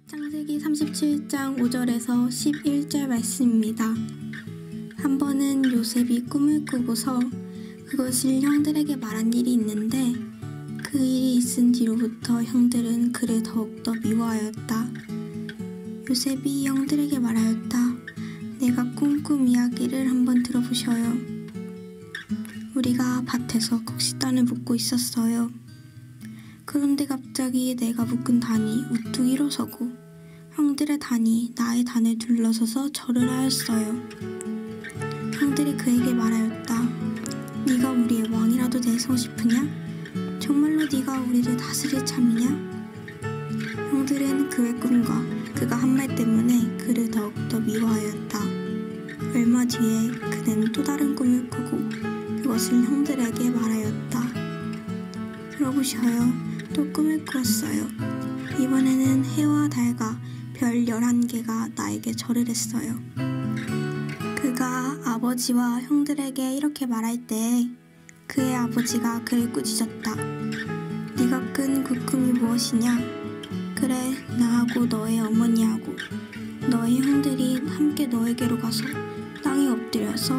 창세기 37장 5절에서 11절 말씀입니다. 한 번은 요셉이 꿈을 꾸고서 그것을 형들에게 말한 일이 있는데 그 일이 있은 뒤로부터 형들은 그를 더욱더 미워하였다. 요셉이 형들에게 말하였다. 내가 꿈꾼 이야기를 한번 들어보셔요. 우리가 밭에서 곡식단을 묶고 있었어요. 그런데 갑자기 내가 묶은 단이 우뚝 일어서고 형들의 단이 나의 단을 둘러서서 절을 하였어요. 형들이 그에게 말하였다. 네가 우리의 왕이라도 되고 싶으냐? 정말로 네가 우리를 다스릴 참이냐? 형들은 그의 꿈과 그가 한 말 때문에 그를 더욱더 미워하였다. 얼마 뒤에 그는 또 다른 꿈을 꾸고 그것을 형들에게 말하였다. 들어보셔요. 또 꿈을 꾸었어요. 이번에는 해와 달과 별 11개가 나에게 절을 했어요. 그가 아버지와 형들에게 이렇게 말할 때 그의 아버지가 그를 꾸짖었다. 네가 꾼 그 꿈이 무엇이냐? 그래, 나하고 너의 어머니하고 너의 형들이 함께 너에게로 가서 땅에 엎드려서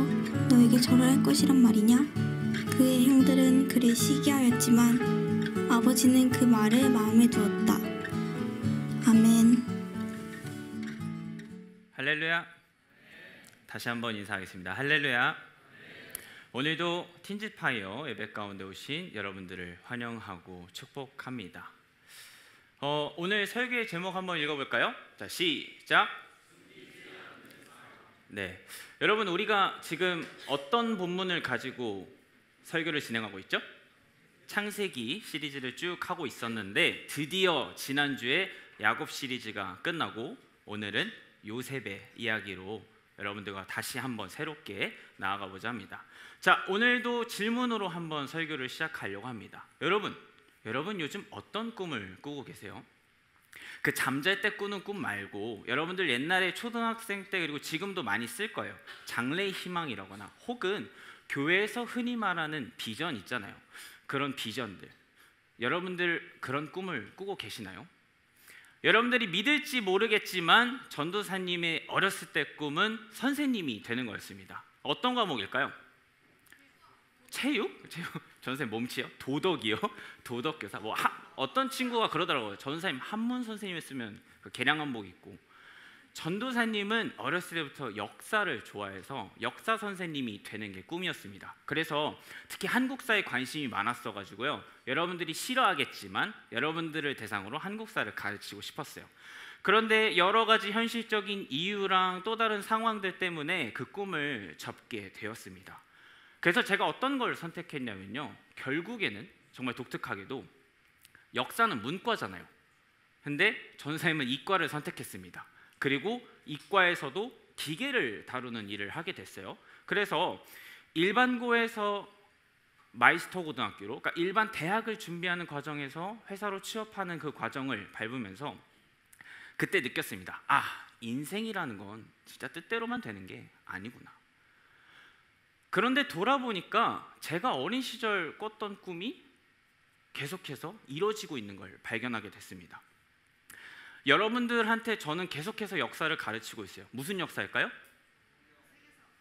너에게 절을 할 것이란 말이냐? 그의 형들은 그를 시기하였지만 아버지는 그 말을 마음에 두었다. 아멘. 할렐루야. 다시 한번 인사하겠습니다. 할렐루야. 오늘도 틴즈파이어 예배 가운데 오신 여러분들을 환영하고 축복합니다. 오늘 설교의 제목 한번 읽어볼까요? 자, 시작. 네, 여러분 우리가 지금 어떤 본문을 가지고 설교를 진행하고 있죠? 창세기 시리즈를 쭉 하고 있었는데 드디어 지난주에 야곱 시리즈가 끝나고 오늘은 요셉의 이야기로 여러분들과 다시 한번 새롭게 나아가 보자 합니다. 자, 오늘도 질문으로 한번 설교를 시작하려고 합니다. 여러분 요즘 어떤 꿈을 꾸고 계세요? 그 잠잘 때 꾸는 꿈 말고 여러분들 옛날에 초등학생 때 그리고 지금도 많이 쓸 거예요. 장래의 희망이라거나 혹은 교회에서 흔히 말하는 비전 있잖아요. 그런 비전들, 여러분들 그런 꿈을 꾸고 계시나요? 여러분들이 믿을지 모르겠지만 전도사님의 어렸을 때 꿈은 선생님이 되는 거였습니다. 어떤 과목일까요? 체육? 전선생님 몸치요? 도덕이요? 도덕교사. 어떤 친구가 그러더라고요. 전도사님 한문 선생님이었으면 그 개량 한복 입고. 전도사님은 어렸을 때부터 역사를 좋아해서 역사 선생님이 되는 게 꿈이었습니다. 그래서 특히 한국사에 관심이 많았어 가지고요. 여러분들이 싫어하겠지만 여러분들을 대상으로 한국사를 가르치고 싶었어요. 그런데 여러 가지 현실적인 이유랑 또 다른 상황들 때문에 그 꿈을 접게 되었습니다. 그래서 제가 어떤 걸 선택했냐면요. 결국에는 정말 독특하게도 역사는 문과잖아요. 근데 전도사님은 이과를 선택했습니다. 그리고 이과에서도 기계를 다루는 일을 하게 됐어요. 그래서 일반고에서 마이스터 고등학교로, 그러니까 일반 대학을 준비하는 과정에서 회사로 취업하는 그 과정을 밟으면서 그때 느꼈습니다. 인생이라는 건 진짜 뜻대로만 되는 게 아니구나. 그런데 돌아보니까 제가 어린 시절 꿨던 꿈이 계속해서 이루어지고 있는 걸 발견하게 됐습니다. 여러분들한테 저는 계속해서 역사를 가르치고 있어요. 무슨 역사일까요?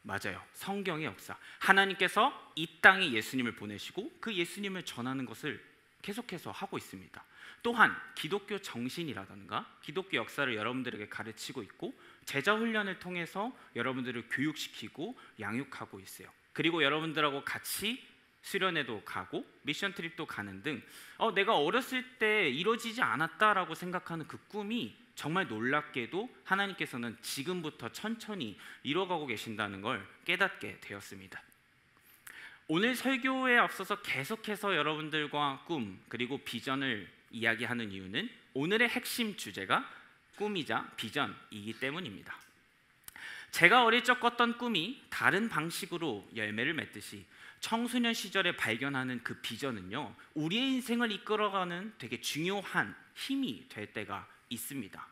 맞아요. 성경의 역사. 하나님께서 이 땅에 예수님을 보내시고 그 예수님을 전하는 것을 계속해서 하고 있습니다. 또한 기독교 정신이라든가 기독교 역사를 여러분들에게 가르치고 있고 제자 훈련을 통해서 여러분들을 교육시키고 양육하고 있어요. 그리고 여러분들하고 같이 수련회도 가고 미션 트립도 가는 등 내가 어렸을 때 이루어지지 않았다라고 생각하는 그 꿈이 정말 놀랍게도 하나님께서는 지금부터 천천히 이뤄가고 계신다는 걸 깨닫게 되었습니다. 오늘 설교에 앞서서 계속해서 여러분들과 꿈 그리고 비전을 이야기하는 이유는 오늘의 핵심 주제가 꿈이자 비전이기 때문입니다. 제가 어릴 적 꿨던 꿈이 다른 방식으로 열매를 맺듯이 청소년 시절에 발견하는 그 비전은요, 우리의 인생을 이끌어가는 되게 중요한 힘이 될 때가 있습니다.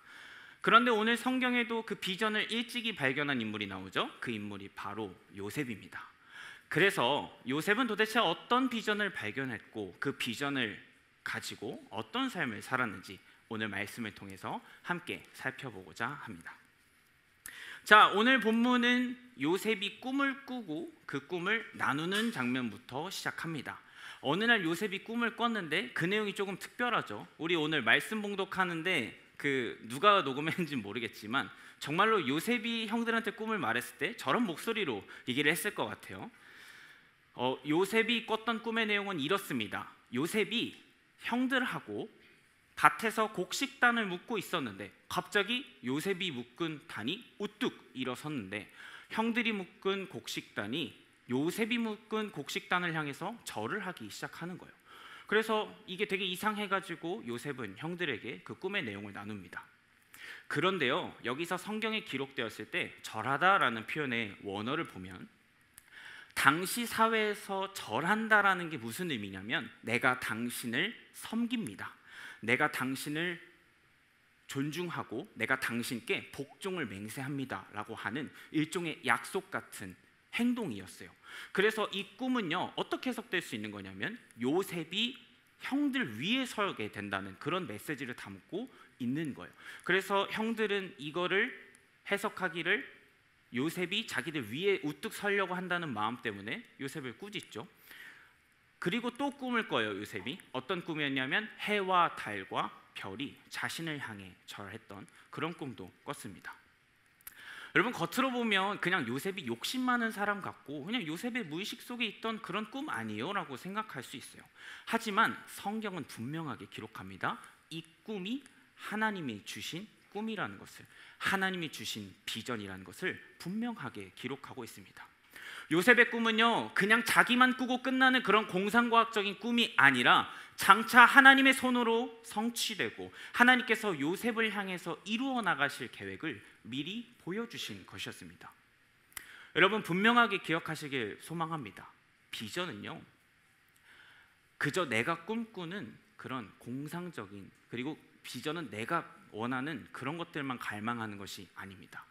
그런데 오늘 성경에도 그 비전을 일찍이 발견한 인물이 나오죠. 그 인물이 바로 요셉입니다. 그래서 요셉은 도대체 어떤 비전을 발견했고 그 비전을 가지고 어떤 삶을 살았는지 오늘 말씀을 통해서 함께 살펴보고자 합니다. 자, 오늘 본문은 요셉이 꿈을 꾸고 그 꿈을 나누는 장면부터 시작합니다. 어느 날 요셉이 꿈을 꿨는데 그 내용이 조금 특별하죠. 우리 오늘 말씀 봉독하는데 누가 녹음했는지 모르겠지만 정말로 요셉이 형들한테 꿈을 말했을 때 저런 목소리로 얘기를 했을 것 같아요. 요셉이 꿨던 꿈의 내용은 이렇습니다. 요셉이 형들하고 밭에서 곡식단을 묶고 있었는데 갑자기 요셉이 묶은 단이 우뚝 일어섰는데 형들이 묶은 곡식단이 요셉이 묶은 곡식단을 향해서 절을 하기 시작하는 거예요. 그래서 이게 되게 이상해가지고 요셉은 형들에게 그 꿈의 내용을 나눕니다. 그런데요, 여기서 성경에 기록되었을 때 절하다라는 표현의 원어를 보면 당시 사회에서 절한다라는 게 무슨 의미냐면 내가 당신을 섬깁니다. 내가 당신을 존중하고 내가 당신께 복종을 맹세합니다 라고 하는 일종의 약속 같은 행동이었어요. 그래서 이 꿈은요, 어떻게 해석될 수 있는 거냐면 요셉이 형들 위에 서게 된다는 그런 메시지를 담고 있는 거예요. 그래서 형들은 이거를 해석하기를 요셉이 자기들 위에 우뚝 서려고 한다는 마음 때문에 요셉을 꾸짖죠. 그리고 또 꿈을 꿔요. 요셉이 어떤 꿈이었냐면 해와 달과 별이 자신을 향해 절했던 그런 꿈도 꿨습니다. 여러분, 겉으로 보면 그냥 요셉이 욕심 많은 사람 같고 그냥 요셉의 무의식 속에 있던 그런 꿈 아니에요? 라고 생각할 수 있어요. 하지만 성경은 분명하게 기록합니다. 이 꿈이 하나님이 주신 꿈이라는 것을, 하나님이 주신 비전이라는 것을 분명하게 기록하고 있습니다. 요셉의 꿈은요, 그냥 자기만 꾸고 끝나는 그런 공상과학적인 꿈이 아니라 장차 하나님의 손으로 성취되고 하나님께서 요셉을 향해서 이루어 나가실 계획을 미리 보여주신 것이었습니다. 여러분, 분명하게 기억하시길 소망합니다. 비전은요, 그저 내가 꿈꾸는 그런 공상적인, 그리고 비전은 내가 원하는 그런 것들만 갈망하는 것이 아닙니다.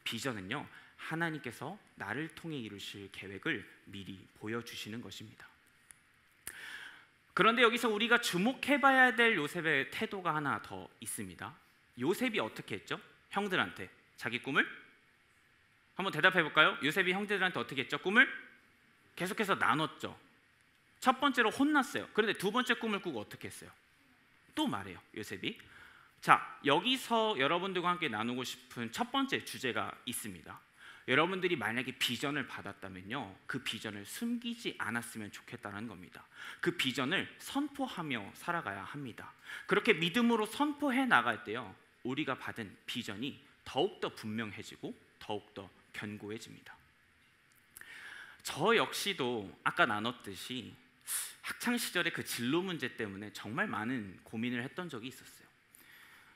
비전은요, 하나님께서 나를 통해 이루실 계획을 미리 보여주시는 것입니다. 그런데 여기서 우리가 주목해봐야 될 요셉의 태도가 하나 더 있습니다. 요셉이 어떻게 했죠? 형들한테 자기 꿈을 한번 대답해볼까요? 요셉이 형들한테 어떻게 했죠? 꿈을 계속해서 나눴죠. 첫 번째로 혼났어요. 그런데 두 번째 꿈을 꾸고 어떻게 했어요? 또 말해요, 요셉이. 자, 여기서 여러분들과 함께 나누고 싶은 첫 번째 주제가 있습니다. 여러분들이 만약에 비전을 받았다면요, 그 비전을 숨기지 않았으면 좋겠다는 겁니다. 그 비전을 선포하며 살아가야 합니다. 그렇게 믿음으로 선포해 나갈 때요, 우리가 받은 비전이 더욱더 분명해지고 더욱더 견고해집니다. 저 역시도 아까 나눴듯이 학창시절에 그 진로 문제 때문에 정말 많은 고민을 했던 적이 있었어요.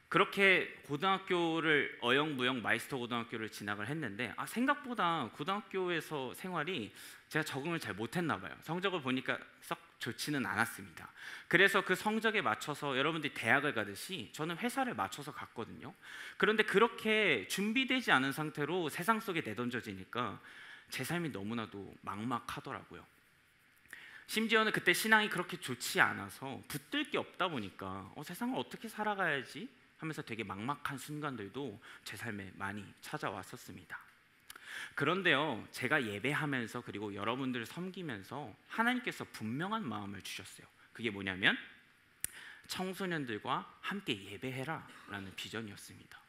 그렇게 고등학교를 어영부영 마이스터 고등학교를 진학을 했는데 생각보다 고등학교에서 생활이 제가 적응을 잘 못했나 봐요. 성적을 보니까 썩 좋지는 않았습니다. 그래서 그 성적에 맞춰서 여러분들이 대학을 가듯이 저는 회사를 맞춰서 갔거든요. 그런데 그렇게 준비되지 않은 상태로 세상 속에 내던져지니까 제 삶이 너무나도 막막하더라고요. 심지어는 그때 신앙이 그렇게 좋지 않아서 붙들 게 없다 보니까 세상을 어떻게 살아가야지 하면서 되게 막막한 순간들도 제 삶에 많이 찾아왔었습니다. 그런데요, 제가 예배하면서 그리고 여러분들을 섬기면서 하나님께서 분명한 마음을 주셨어요. 그게 뭐냐면 청소년들과 함께 예배해라 라는 비전이었습니다.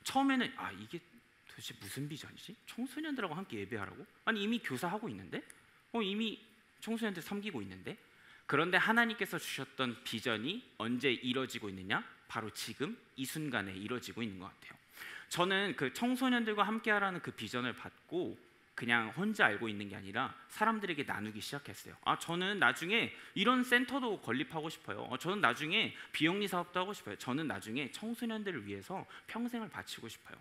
처음에는 이게 도대체 무슨 비전이지? 청소년들하고 함께 예배하라고? 아니, 이미 교사하고 있는데? 이미 청소년들 섬기고 있는데? 그런데 하나님께서 주셨던 비전이 언제 이루어지고 있느냐? 바로 지금 이 순간에 이루어지고 있는 것 같아요. 저는 그 청소년들과 함께 하라는 그 비전을 받고 그냥 혼자 알고 있는 게 아니라 사람들에게 나누기 시작했어요. 저는 나중에 이런 센터도 건립하고 싶어요. 저는 나중에 비영리 사업도 하고 싶어요. 저는 나중에 청소년들을 위해서 평생을 바치고 싶어요.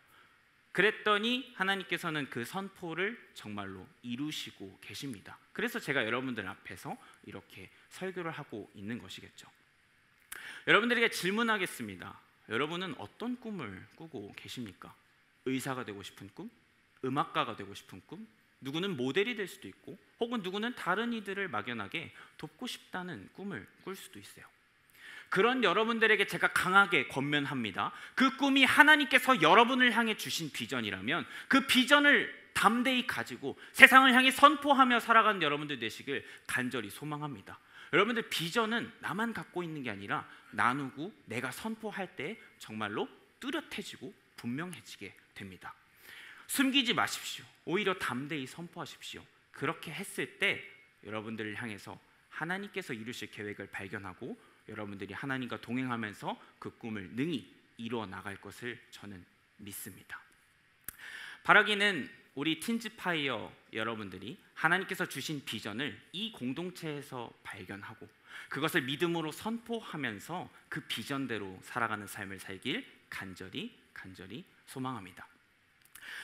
그랬더니 하나님께서는 그 선포를 정말로 이루시고 계십니다. 그래서 제가 여러분들 앞에서 이렇게 설교를 하고 있는 것이겠죠. 여러분들에게 질문하겠습니다. 여러분은 어떤 꿈을 꾸고 계십니까? 의사가 되고 싶은 꿈? 음악가가 되고 싶은 꿈? 누구는 모델이 될 수도 있고 혹은 누구는 다른 이들을 막연하게 돕고 싶다는 꿈을 꿀 수도 있어요. 그런 여러분들에게 제가 강하게 권면합니다. 그 꿈이 하나님께서 여러분을 향해 주신 비전이라면 그 비전을 담대히 가지고 세상을 향해 선포하며 살아가는 여러분들 되시길 간절히 소망합니다. 여러분들 비전은 나만 갖고 있는 게 아니라 나누고 내가 선포할 때 정말로 뚜렷해지고 분명해지게 됩니다. 숨기지 마십시오. 오히려 담대히 선포하십시오. 그렇게 했을 때 여러분들을 향해서 하나님께서 이루실 계획을 발견하고 여러분들이 하나님과 동행하면서 그 꿈을 능히 이루어 나갈 것을 저는 믿습니다. 바라기는 우리 틴즈파이어 여러분들이 하나님께서 주신 비전을 이 공동체에서 발견하고 그것을 믿음으로 선포하면서 그 비전대로 살아가는 삶을 살길 간절히 소망합니다.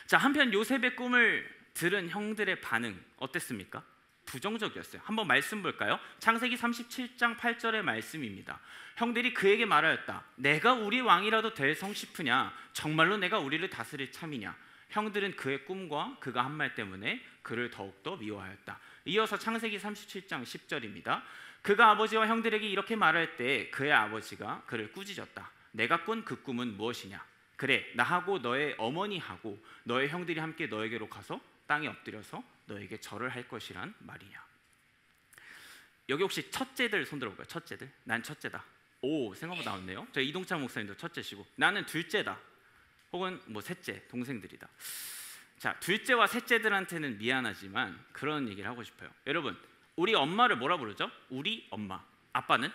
자, 한편 요셉의 꿈을 들은 형들의 반응 어땠습니까? 부정적이었어요. 한번 말씀 볼까요? 창세기 37장 8절의 말씀입니다. 형들이 그에게 말하였다. 내가 우리 왕이라도 될 성싶으냐? 정말로 내가 우리를 다스릴 참이냐? 형들은 그의 꿈과 그가 한 말 때문에 그를 더욱더 미워하였다. 이어서 창세기 37장 10절입니다. 그가 아버지와 형들에게 이렇게 말할 때 그의 아버지가 그를 꾸짖었다. 내가 꾼 그 꿈은 무엇이냐? 그래, 나하고 너의 어머니하고 너의 형들이 함께 너에게로 가서 땅에 엎드려서 너에게 절을 할 것이란 말이냐. 여기 혹시 첫째들 손 들어볼까요? 첫째들. 난 첫째다. 오, 생각보다 나왔네요. 저희 이동찬 목사님도 첫째시고 나는 둘째다. 혹은 뭐 셋째, 동생들이다. 자, 둘째와 셋째들한테는 미안하지만 그런 얘기를 하고 싶어요. 여러분, 우리 엄마를 뭐라 부르죠? 우리 엄마. 아빠는?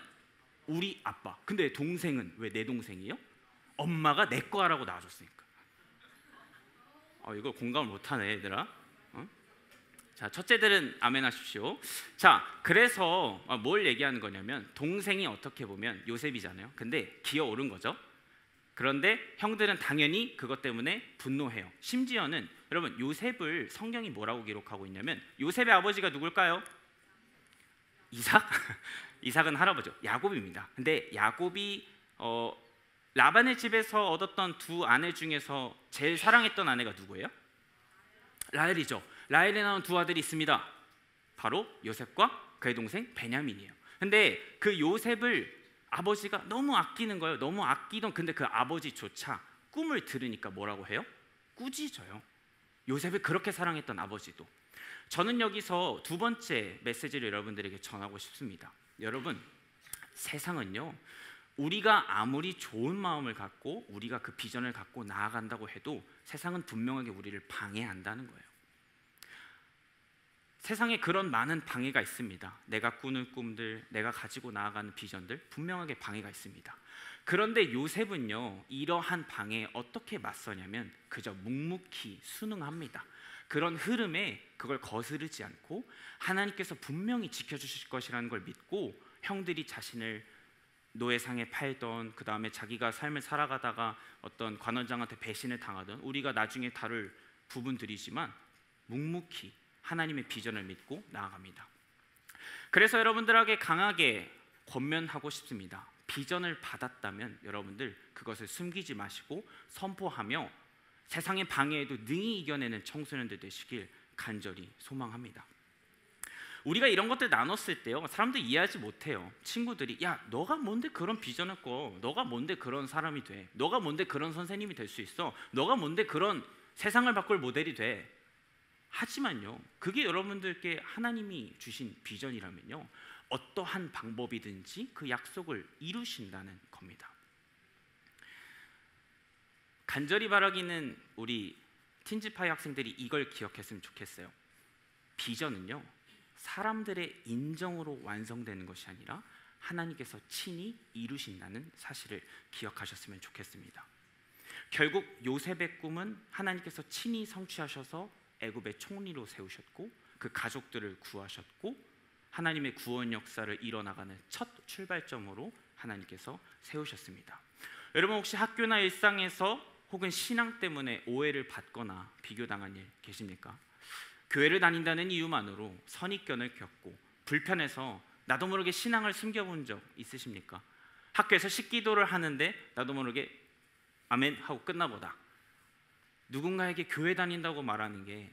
우리 아빠. 근데 동생은 왜 내 동생이에요? 엄마가 내 거 하라고 낳아줬으니까. 이거 공감을 못하네 얘들아. 자, 첫째들은 아멘 하십시오. 자, 그래서 뭘 얘기하는 거냐면 동생이 어떻게 보면 요셉이잖아요. 근데 기어오른 거죠. 그런데 형들은 당연히 그것 때문에 분노해요. 심지어는 여러분 요셉을 성경이 뭐라고 기록하고 있냐면 요셉의 아버지가 누굴까요? 이삭? 이삭은 할아버지죠. 야곱입니다. 근데 야곱이 라반의 집에서 얻었던 두 아내 중에서 제일 사랑했던 아내가 누구예요? 라헬이죠. 라헬에 나온 두 아들이 있습니다. 바로 요셉과 그의 동생 베냐민이에요. 근데 그 요셉을 아버지가 너무 아끼는 거예요. 너무 아끼던 근데 그 아버지조차 꿈을 들으니까 뭐라고 해요? 꾸짖어요. 요셉을 그렇게 사랑했던 아버지도. 저는 여기서 두 번째 메시지를 여러분들에게 전하고 싶습니다. 여러분, 세상은요 우리가 아무리 좋은 마음을 갖고 우리가 그 비전을 갖고 나아간다고 해도 세상은 분명하게 우리를 방해한다는 거예요. 세상에 그런 많은 방해가 있습니다. 내가 꾸는 꿈들, 내가 가지고 나아가는 비전들 분명하게 방해가 있습니다. 그런데 요셉은요 이러한 방해에 어떻게 맞서냐면 그저 묵묵히 순응합니다. 그런 흐름에 그걸 거스르지 않고 하나님께서 분명히 지켜주실 것이라는 걸 믿고 형들이 자신을 노예상에 팔던 그 다음에 자기가 삶을 살아가다가 어떤 관원장한테 배신을 당하던 우리가 나중에 다룰 부분들이지만 묵묵히 하나님의 비전을 믿고 나아갑니다. 그래서 여러분들에게 강하게 권면하고 싶습니다. 비전을 받았다면 여러분들 그것을 숨기지 마시고 선포하며 세상의 방해에도 능히 이겨내는 청소년들 되시길 간절히 소망합니다. 우리가 이런 것들 나눴을 때요 사람들이 이해하지 못해요. 친구들이 야 너가 뭔데 그런 비전을 꿔? 너가 뭔데 그런 사람이 돼? 너가 뭔데 그런 선생님이 될 수 있어? 너가 뭔데 그런 세상을 바꿀 모델이 돼? 하지만요 그게 여러분들께 하나님이 주신 비전이라면요 어떠한 방법이든지 그 약속을 이루신다는 겁니다. 간절히 바라기는 우리 틴즈파이 학생들이 이걸 기억했으면 좋겠어요. 비전은요 사람들의 인정으로 완성되는 것이 아니라 하나님께서 친히 이루신다는 사실을 기억하셨으면 좋겠습니다. 결국 요셉의 꿈은 하나님께서 친히 성취하셔서 애굽의 총리로 세우셨고 그 가족들을 구하셨고 하나님의 구원 역사를 이뤄나가는 첫 출발점으로 하나님께서 세우셨습니다. 여러분 혹시 학교나 일상에서 혹은 신앙 때문에 오해를 받거나 비교당한 일 계십니까? 교회를 다닌다는 이유만으로 선입견을 겪고 불편해서 나도 모르게 신앙을 숨겨본 적 있으십니까? 학교에서 식기도를 하는데 나도 모르게 아멘 하고 끝나보다 누군가에게 교회 다닌다고 말하는 게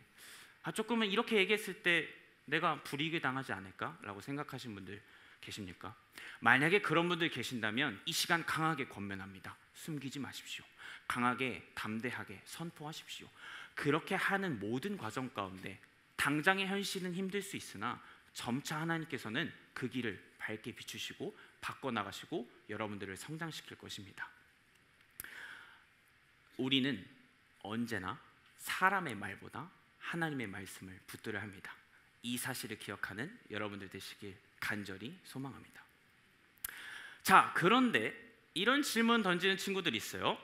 조금은 이렇게 얘기했을 때 내가 불이익을 당하지 않을까? 라고 생각하신 분들 계십니까? 만약에 그런 분들 계신다면 이 시간 강하게 권면합니다. 숨기지 마십시오. 강하게 담대하게 선포하십시오. 그렇게 하는 모든 과정 가운데 당장의 현실은 힘들 수 있으나 점차 하나님께서는 그 길을 밝게 비추시고 바꿔나가시고 여러분들을 성장시킬 것입니다. 우리는 언제나 사람의 말보다 하나님의 말씀을 붙들어야 합니다. 이 사실을 기억하는 여러분들 되시길 간절히 소망합니다. 자, 그런데 이런 질문 던지는 친구들이 있어요.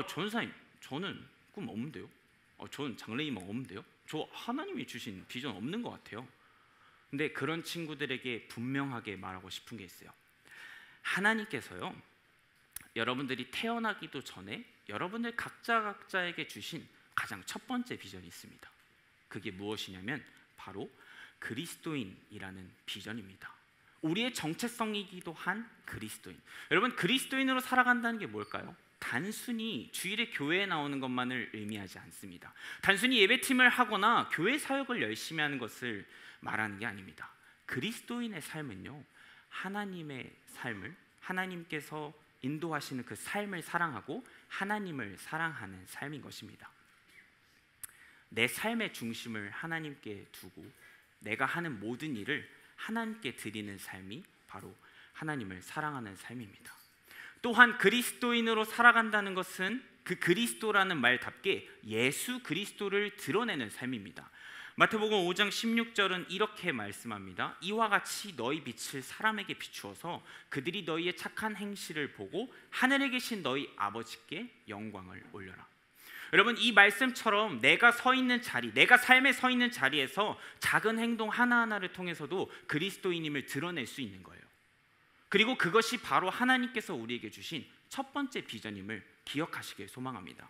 전사님, 저는 꿈 없는데요. 저는 장래희망 없는데요. 저 하나님이 주신 비전 없는 것 같아요. 근데 그런 친구들에게 분명하게 말하고 싶은 게 있어요. 하나님께서요, 여러분들이 태어나기도 전에 여러분들 각자에게 주신 가장 첫 번째 비전이 있습니다. 그게 무엇이냐면 바로 그리스도인이라는 비전입니다. 우리의 정체성이기도 한 그리스도인. 여러분, 그리스도인으로 살아간다는 게 뭘까요? 단순히 주일에 교회에 나오는 것만을 의미하지 않습니다. 단순히 예배팀을 하거나 교회 사역을 열심히 하는 것을 말하는 게 아닙니다. 그리스도인의 삶은요, 하나님의 삶을, 하나님께서 인도하시는 그 삶을 사랑하고 하나님을 사랑하는 삶인 것입니다. 내 삶의 중심을 하나님께 두고 내가 하는 모든 일을 하나님께 드리는 삶이 바로 하나님을 사랑하는 삶입니다. 또한 그리스도인으로 살아간다는 것은 그 그리스도라는 말답게 예수 그리스도를 드러내는 삶입니다. 마태복음 5장 16절은 이렇게 말씀합니다. 이와 같이 너희 빛을 사람에게 비추어서 그들이 너희의 착한 행실을 보고 하늘에 계신 너희 아버지께 영광을 올려라. 여러분, 이 말씀처럼 내가 서 있는 자리, 내가 삶에 서 있는 자리에서 작은 행동 하나하나를 통해서도 그리스도인임을 드러낼 수 있는 거예요. 그리고 그것이 바로 하나님께서 우리에게 주신 첫 번째 비전임을 기억하시길 소망합니다.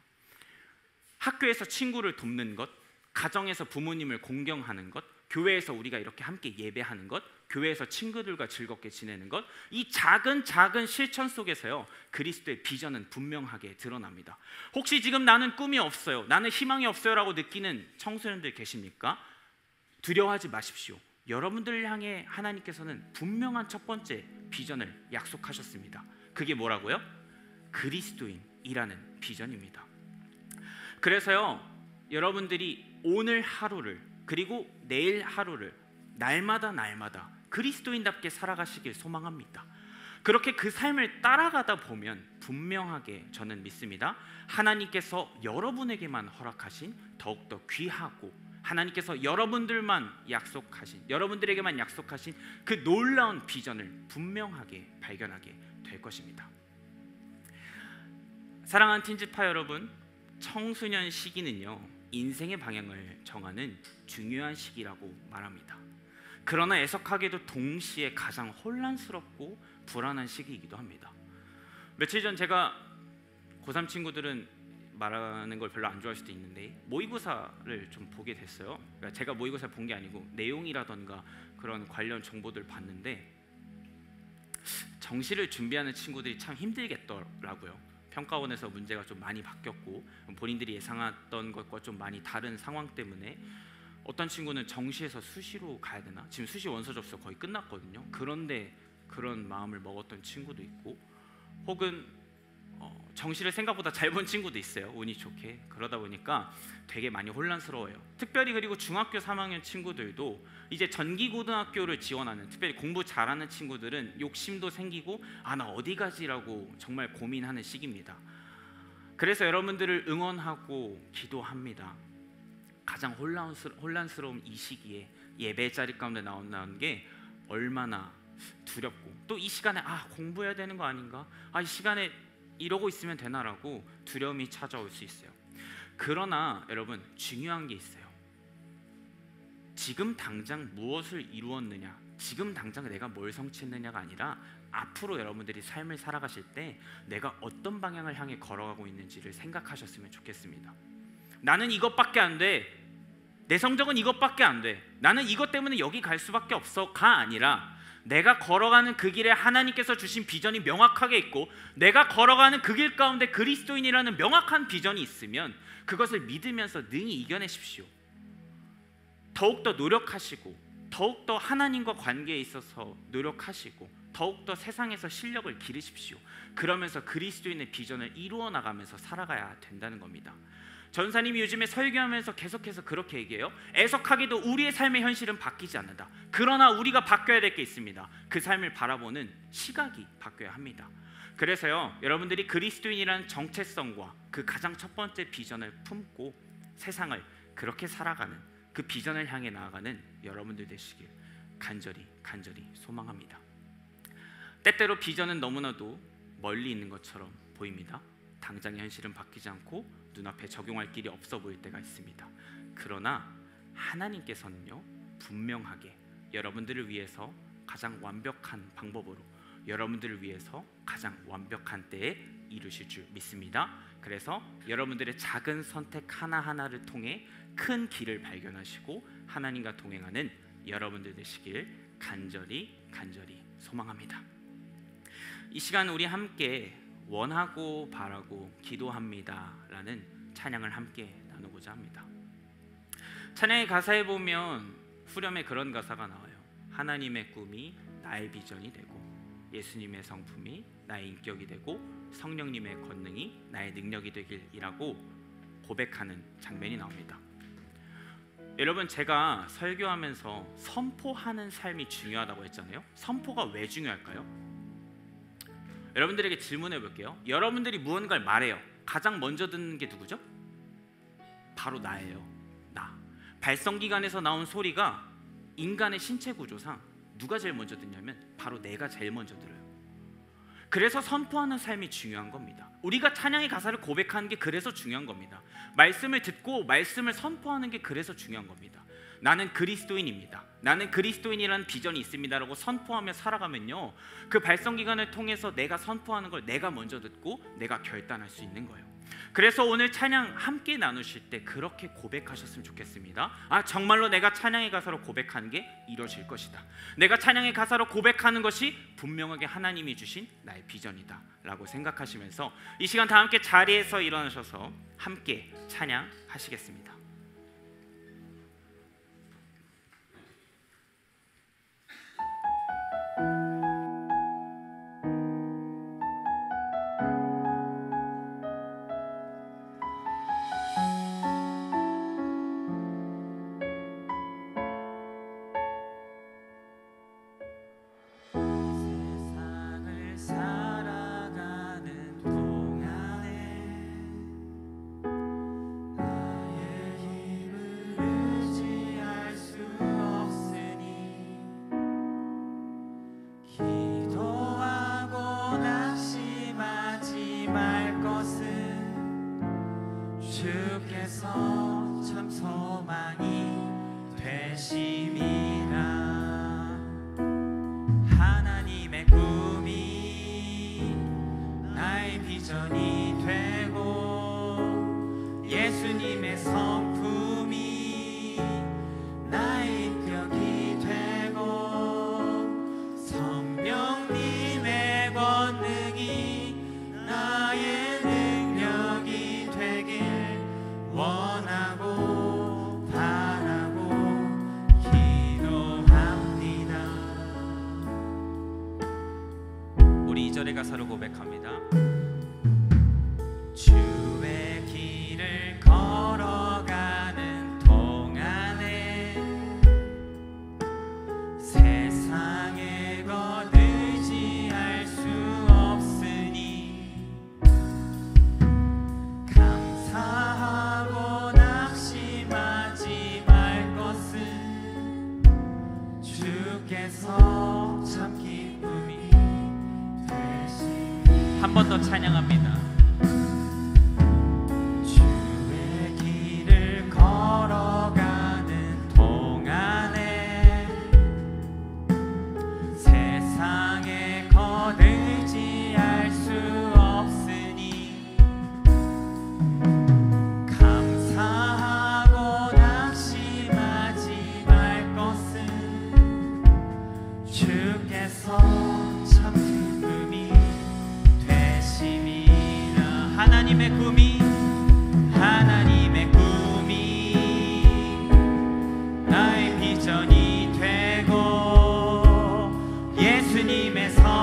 학교에서 친구를 돕는 것, 가정에서 부모님을 공경하는 것, 교회에서 우리가 이렇게 함께 예배하는 것, 교회에서 친구들과 즐겁게 지내는 것, 이 작은 실천 속에서요, 그리스도의 비전은 분명하게 드러납니다. 혹시 지금 나는 꿈이 없어요, 나는 희망이 없어요 라고 느끼는 청소년들 계십니까? 두려워하지 마십시오. 여러분들을 향해 하나님께서는 분명한 첫 번째 비전을 약속하셨습니다. 그게 뭐라고요? 그리스도인이라는 비전입니다. 그래서요, 여러분들이 오늘 하루를 그리고 내일 하루를 날마다 그리스도인답게 살아가시길 소망합니다. 그렇게 그 삶을 따라가다 보면 분명하게 저는 믿습니다. 하나님께서 여러분에게만 허락하신 더욱더 귀하고 하나님께서 여러분들에게만 약속하신 그 놀라운 비전을 분명하게 발견하게 될 것입니다. 사랑하는 틴즈파 여러분, 청소년 시기는요, 인생의 방향을 정하는 중요한 시기라고 말합니다. 그러나 애석하게도 동시에 가장 혼란스럽고 불안한 시기이기도 합니다. 며칠 전 제가 고3 친구들은 말하는 걸 별로 안 좋아할 수도 있는데 모의고사를 좀 보게 됐어요. 그러니까 제가 모의고사 본 게 아니고 내용이라던가 그런 관련 정보들 봤는데 정시를 준비하는 친구들이 참 힘들겠더라고요. 평가원에서 문제가 좀 많이 바뀌었고 본인들이 예상했던 것과 좀 많이 다른 상황 때문에 어떤 친구는 정시에서 수시로 가야 되나? 지금 수시 원서 접수 거의 끝났거든요. 그런데 그런 마음을 먹었던 친구도 있고 혹은 정시를 생각보다 잘 본 친구도 있어요. 운이 좋게. 그러다 보니까 되게 많이 혼란스러워요. 특별히 그리고 중학교 3학년 친구들도 이제 전기고등학교를 지원하는, 특별히 공부 잘하는 친구들은 욕심도 생기고 나 어디 가지라고 정말 고민하는 시기입니다. 그래서 여러분들을 응원하고 기도합니다. 가장 혼란스러운 이 시기에 예배 자리 가운데 나온다는 게 얼마나 두렵고 또 이 시간에 공부해야 되는 거 아닌가? 이 시간에 이러고 있으면 되나라고 두려움이 찾아올 수 있어요. 그러나 여러분, 중요한 게 있어요. 지금 당장 무엇을 이루었느냐, 지금 당장 내가 뭘 성취했느냐가 아니라 앞으로 여러분들이 삶을 살아가실 때 내가 어떤 방향을 향해 걸어가고 있는지를 생각하셨으면 좋겠습니다. 나는 이것밖에 안 돼, 내 성적은 이것밖에 안 돼, 나는 이것 때문에 여기 갈 수밖에 없어가 아니라 내가 걸어가는 그 길에 하나님께서 주신 비전이 명확하게 있고 내가 걸어가는 그 길 가운데 그리스도인이라는 명확한 비전이 있으면 그것을 믿으면서 능히 이겨내십시오. 더욱더 노력하시고 더욱더 하나님과 관계에 있어서 노력하시고 더욱더 세상에서 실력을 기르십시오. 그러면서 그리스도인의 비전을 이루어 나가면서 살아가야 된다는 겁니다. 전사님이 요즘에 설교하면서 계속해서 그렇게 얘기해요. 애석하게도 우리의 삶의 현실은 바뀌지 않는다. 그러나 우리가 바뀌어야 될 게 있습니다. 그 삶을 바라보는 시각이 바뀌어야 합니다. 그래서요, 여러분들이 그리스도인이라는 정체성과 그 가장 첫 번째 비전을 품고 세상을 그렇게 살아가는, 그 비전을 향해 나아가는 여러분들 되시길 간절히 소망합니다. 때때로 비전은 너무나도 멀리 있는 것처럼 보입니다. 당장의 현실은 바뀌지 않고 눈앞에 적용할 길이 없어 보일 때가 있습니다. 그러나 하나님께서는요, 분명하게 여러분들을 위해서 가장 완벽한 방법으로, 여러분들을 위해서 가장 완벽한 때에 이루실 줄 믿습니다. 그래서 여러분들의 작은 선택 하나하나를 통해 큰 길을 발견하시고 하나님과 동행하는 여러분들 되시길 간절히 소망합니다. 이 시간 우리 함께 원하고 바라고 기도합니다 라는 찬양을 함께 나누고자 합니다. 찬양의 가사에 보면 후렴에 그런 가사가 나와요. 하나님의 꿈이 나의 비전이 되고, 예수님의 성품이 나의 인격이 되고, 성령님의 권능이 나의 능력이 되길이라고 고백하는 장면이 나옵니다. 여러분, 제가 설교하면서 선포하는 삶이 중요하다고 했잖아요. 선포가 왜 중요할까요? 여러분들에게 질문해 볼게요. 여러분들이 무언가를 말해요. 가장 먼저 듣는 게 누구죠? 바로 나예요. 나. 발성기관에서 나온 소리가 인간의 신체 구조상 누가 제일 먼저 듣냐면 바로 내가 제일 먼저 들어요. 그래서 선포하는 삶이 중요한 겁니다. 우리가 찬양의 가사를 고백하는 게 그래서 중요한 겁니다. 말씀을 듣고 말씀을 선포하는 게 그래서 중요한 겁니다. 나는 그리스도인입니다. 나는 그리스도인이라는 비전이 있습니다라고 선포하며 살아가면요, 그 발성기관을 통해서 내가 선포하는 걸 내가 먼저 듣고 내가 결단할 수 있는 거예요. 그래서 오늘 찬양 함께 나누실 때 그렇게 고백하셨으면 좋겠습니다. 아, 정말로 내가 찬양의 가사로 고백하는 게 이루어질 것이다. 내가 찬양의 가사로 고백하는 것이 분명하게 하나님이 주신 나의 비전이다 라고 생각하시면서 이 시간 다 함께 자리에서 일어나셔서 함께 찬양하시겠습니다. 참 소망이 되심이라. 하나님의 꿈이 나의 비전이 되고, 예수님의 성품이 나의 인격이 되고, 성령님의 권능이 나의 능력이 되길 원하고 바라고 기도합니다. 우리 2절의 가사로 고백합니다. 주의 길을 걸어가는 동안에 세상에 것 의지할 수 없으니 감사하고 낙심하지 말 것은 주께서 참 기쁨이 되시니. 한 번 더 찬양합니다. 주의 길을 걸어가는 동안에 세상에 것 의지할 수 없으니 감사하고 낙심하지 말 것은 주께서 참 기쁨이 되심이라. 하나님의 꿈이 나의 비전이 되고, 예수님의 성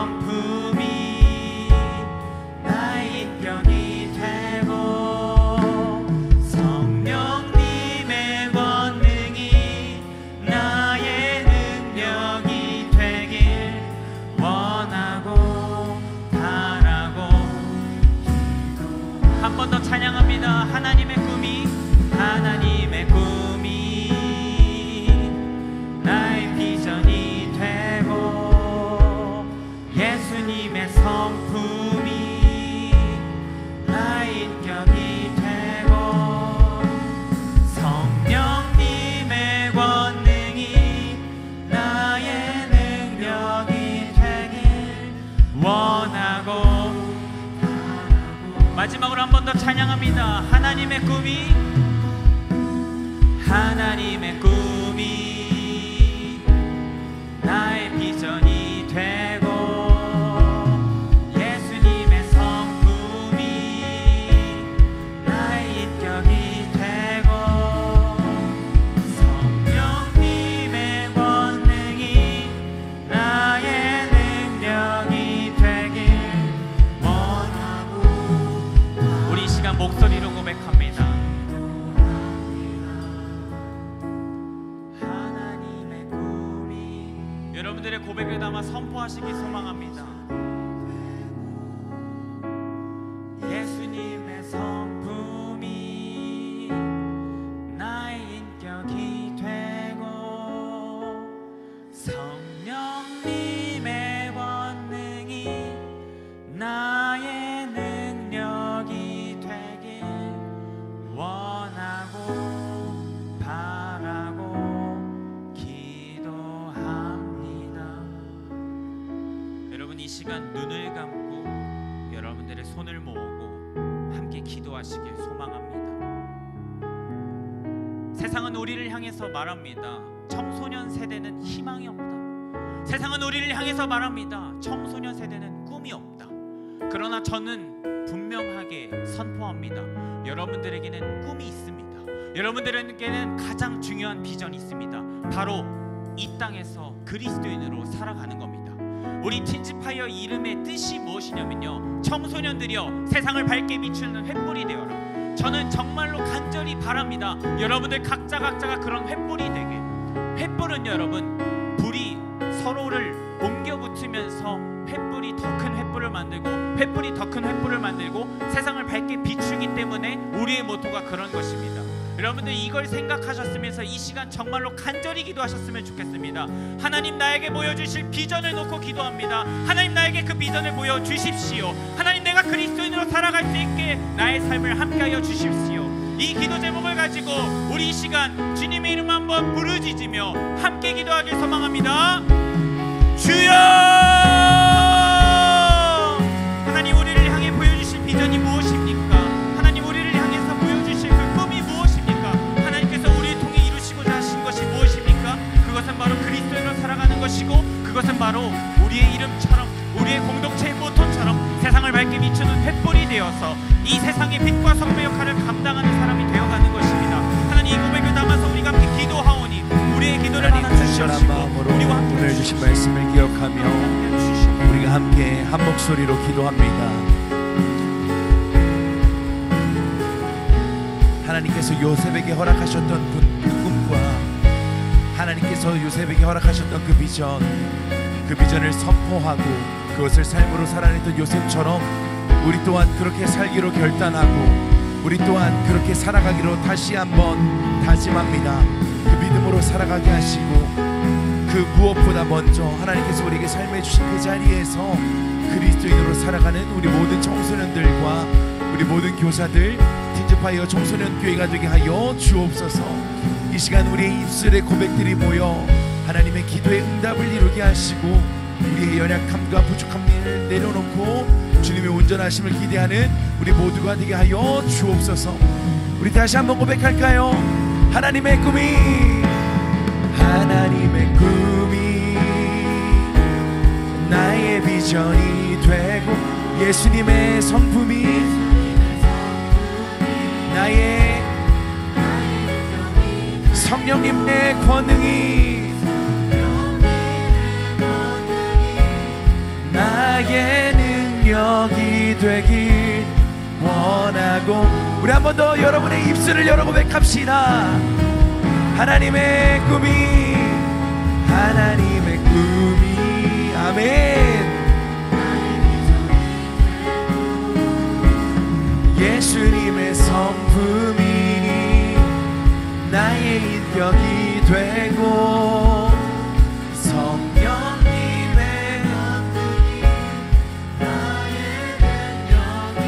한 번 더 찬양합니다. 하나님의 꿈이 나의 비전이 되고 예수님의 성품이 나의 인격이 되고 성령님의 권능이 나의 능력이 되길 원하고. 마지막으로 한 번 더 찬양합니다. 하나님의 꿈이 나의 비전이 되고 예수님의 성품이 나의 인격이 되고 성령님의 권능이 나의 능력이 되길 원하고. 우리 이 시간 목소리로 고백합니다. 여러분들의 고백을 담아 선포하시기 소망합니다. 예수님의 성품이 나의 인격이 되고 성령님의 권능이 나의 능력이 되길 원하고 바라고 기도합니다. 여러분 이 시간 눈을 감고 여러분들의 손을 모으고 함께 기도하시길 소망합니다. 세상은 우리를 향해서 말합니다. 청소년 세대는 희망이 없다. 세상은 우리를 향해서 말합니다. 청소년 세대는 꿈이 없다. 그러나 저는 분명하게 선포합니다. 여러분들에게는 꿈이 있습니다. 여러분들에게는 가장 중요한 비전이 있습니다. 바로 이 땅에서 그리스도인으로 살아가는 겁니다. 우리 틴즈파이어 이름의 뜻이 무엇이냐면요, 청소년들이여 세상을 밝게 비추는 횃불이 되어라. 저는 정말로 간절히 바랍니다. 여러분들 각자가 그런 횃불이 되게. 횃불은 여러분, 불이 서로를 옮겨 붙으면서 횃불이 더 큰 횃불을 만들고 횃불이 더 큰 횃불을 만들고 세상을 밝게 비추기 때문에 우리의 모토가 그런 것입니다. 여러분들 이걸 생각하셨으면서 이 시간 정말로 간절히 기도하셨으면 좋겠습니다. 하나님 나에게 보여주실 비전을 놓고 기도합니다. 하나님 나에게 그 비전을 보여주십시오. 하나님 내가 그리스도인으로 살아갈 수 있게 나의 삶을 함께하여 주십시오. 이 기도 제목을 가지고 우리 이 시간 주님의 이름 한번 부르짖으며 함께 기도하길 소망합니다. 주여! 하나님 우리를 향해 보여주실 비전이 무엇입니까? 하나님 우리를 향해서 보여주실 그 꿈이 무엇입니까? 하나님께서 우리를 통해 이루시고자 하신 것이 무엇입니까? 그것은 바로 그리스도인으로 살아가는 것이고, 그것은 바로 우리의 이름처럼 우리의 공동체의 모토처럼 세상을 밝게 비추는 횃불이 되어서 이 세상의 빛과 성배 역할을 감당하는 사람이 되어가는 것입니다. 하나님 이 고백을 담아서 우리가 함께 기도하오니 우리의 기도를 받아주시옵시고 우리와 함께 오늘 주신 말씀을 기억하며 우리가 함께 한 목소리로 기도합니다. 하나님께서 요셉에게 허락하셨던 그 꿈과 하나님께서 요셉에게 허락하셨던 그 비전을 선포하고 그것을 삶으로 살아냈던 요셉처럼 우리 또한 그렇게 살기로 결단하고 우리 또한 그렇게 살아가기로 다시 한번 다짐합니다. 그 믿음으로 살아가게 하시고 그 무엇보다 먼저 하나님께서 우리에게 삶을 주신 그 자리에서 그리스도인으로 살아가는 우리 모든 청소년들과 우리 모든 교사들 틴즈파이어 청소년 교회가 되게 하여 주옵소서. 이 시간 우리의 입술의 고백들이 모여 하나님의 기도의 응답을 이루게 하시고 우리의 연약함과 부족함을 내려놓고 주님의 온전하심을 기대하는 우리 모두가 되게 하여 주옵소서. 우리 다시 한번 고백할까요? 하나님의 꿈이 나의 비전이 되고 예수님의 성품이 나의 성령님의 권능이 나의 능력이 되길 원하고. 우리 한 번 더 여러분의 입술을 열어 고백합시다. 하나님의 꿈이 아멘. 예수님의 성품이 나의 인격이 되고 성령님의 감동이 나의 능력이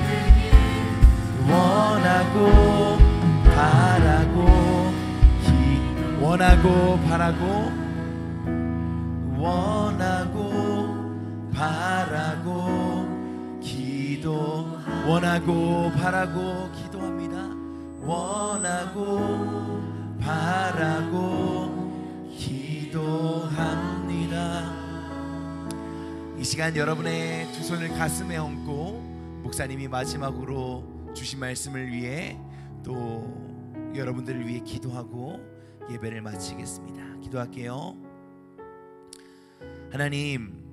되니 원하고 바라고 원하고 바라고 원하고 바라고 원하고 바라고 기도합니다. 원하고 바라고 기도합니다. 이 시간 여러분의 두 손을 가슴에 얹고 목사님이 마지막으로 주신 말씀을 위해 또 여러분들을 위해 기도하고 예배를 마치겠습니다. 기도할게요. 하나님,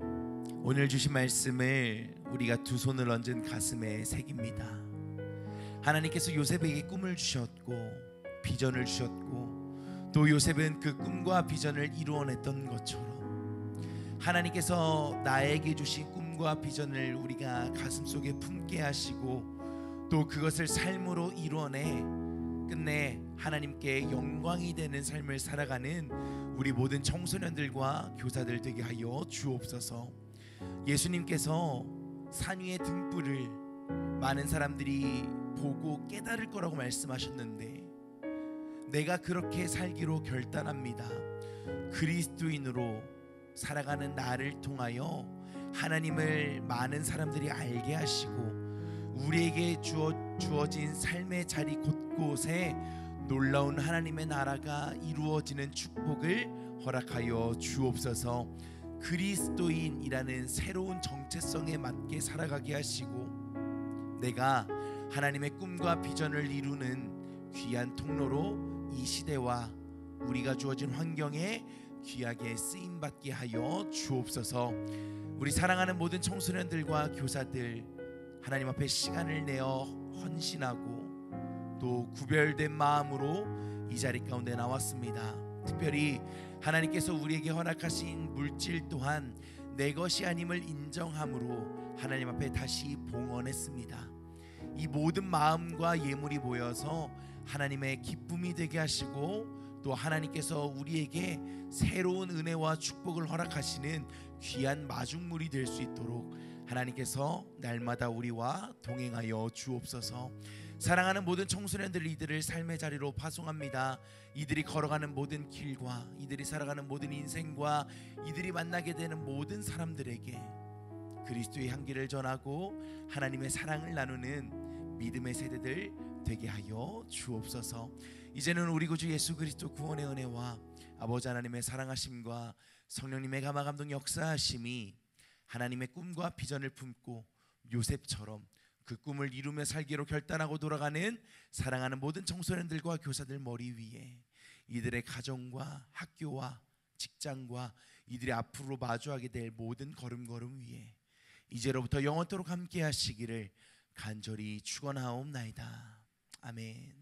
오늘 주신 말씀을 우리가 두 손을 얹은 가슴에 새깁니다. 하나님께서 요셉에게 꿈을 주셨고 비전을 주셨고 또 요셉은 그 꿈과 비전을 이루어냈던 것처럼 하나님께서 나에게 주신 꿈과 비전을 우리가 가슴속에 품게 하시고 또 그것을 삶으로 이루어내 끝내 하나님께 영광이 되는 삶을 살아가는 우리 모든 청소년들과 교사들 되게 하여 주옵소서. 예수님께서 산 위의 등불을 많은 사람들이 보고 깨달을 거라고 말씀하셨는데 내가 그렇게 살기로 결단합니다. 그리스도인으로 살아가는 나를 통하여 하나님을 많은 사람들이 알게 하시고 우리에게 주어진 삶의 자리 곳곳에 놀라운 하나님의 나라가 이루어지는 축복을 허락하여 주옵소서. 그리스도인이라는 새로운 정체성에 맞게 살아가게 하시고 내가 하나님의 꿈과 비전을 이루는 귀한 통로로 이 시대와 우리가 주어진 환경에 귀하게 쓰임받게 하여 주옵소서. 우리 사랑하는 모든 청소년들과 교사들 하나님 앞에 시간을 내어 헌신하고 또 구별된 마음으로 이 자리 가운데 나왔습니다. 특별히 하나님께서 우리에게 허락하신 물질 또한 내 것이 아님을 인정함으로 하나님 앞에 다시 봉헌했습니다. 이 모든 마음과 예물이 모여서 하나님의 기쁨이 되게 하시고 또 하나님께서 우리에게 새로운 은혜와 축복을 허락하시는 귀한 마중물이 될 수 있도록 하나님께서 날마다 우리와 동행하여 주옵소서. 사랑하는 모든 청소년들 이들을 삶의 자리로 파송합니다. 이들이 걸어가는 모든 길과 이들이 살아가는 모든 인생과 이들이 만나게 되는 모든 사람들에게 그리스도의 향기를 전하고 하나님의 사랑을 나누는 믿음의 세대들 되게 하여 주옵소서. 이제는 우리 구주 예수 그리스도 구원의 은혜와 아버지 하나님의 사랑하심과 성령님의 감화감동 역사하심이 하나님의 꿈과 비전을 품고 요셉처럼 그 꿈을 이루며 살기로 결단하고 돌아가는 사랑하는 모든 청소년들과 교사들 머리 위에 이들의 가정과 학교와 직장과 이들이 앞으로 마주하게 될 모든 걸음걸음 위에 이제로부터 영원토록 함께 하시기를 간절히 축원하옵나이다. 아멘.